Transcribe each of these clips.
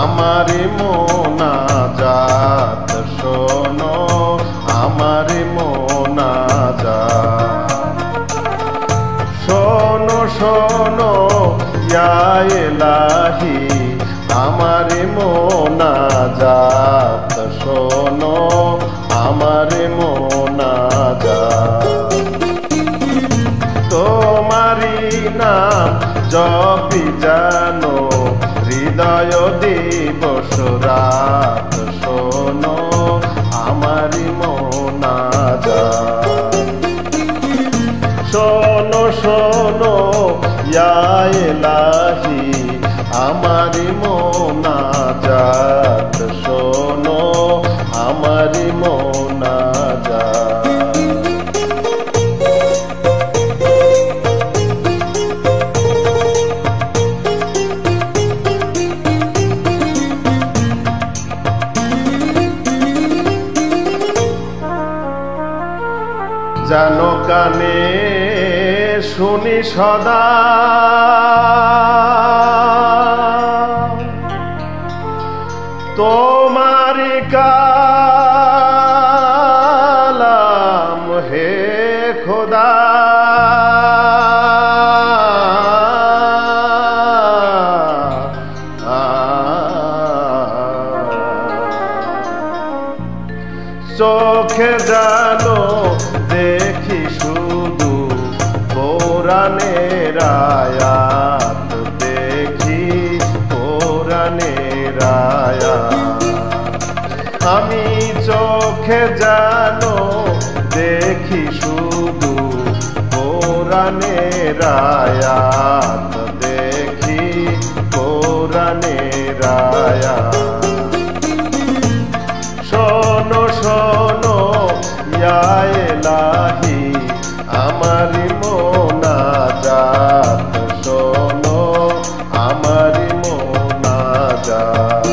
আমার মোনাজাত শোনো, আমার মোনাজাত শোনো শোনো ইয়া ইলাহি, আমার মোনাজাত শোনো, আমার মোনাজাত। তোমারি নাম জপি জানো, হৃদয় দিবস রাত শোনো, আমার মোনাজাত। শোনো শোনো ইয়া ইলাহি, আমার মোনাজাত শোনো, আমার মোনাজাত। জানো কানে শুনি সদা, তোমারি কালাম হে খোদা। চোখে জানো দেখি শুধু কোরআনের আয়াত, দেখি কোরআনের আয়াত। আমি চোখে জানো দেখি শুধু কোরআনের আয়াত, দেখি কোরআনের আয়াত। শোনো শোনো ইয়া ইলাহি, আমার মোনাজাত শোনো, আমার মোনাজাত।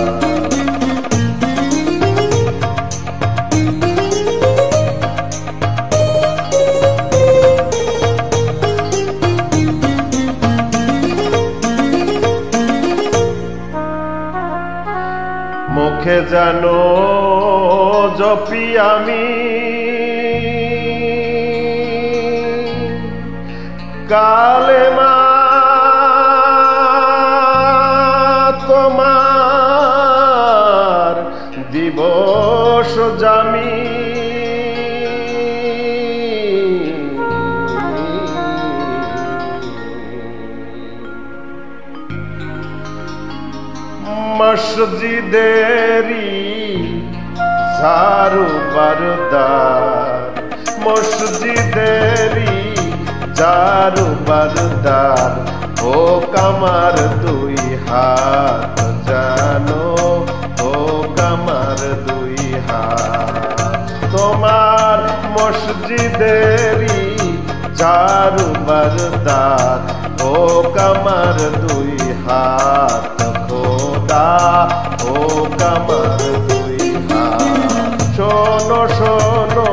মুখে জানো জপি আমি কালেমা, তোমার দিবস জামি। মসজিদেরি ঝাড়ু বারদার, মসজিদেরি ঝাড়ু বারদার, ও কামার দুই হাত জানো, ও কামার দুই হাত। তোমার মসজিদেরি ঝাড়ু বারদার, ও কামার দুই হাত খোদা, ও কামার দুই হাত। শোনো শোনো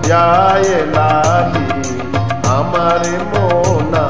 ইয়া ইলাহি, আমার মোনা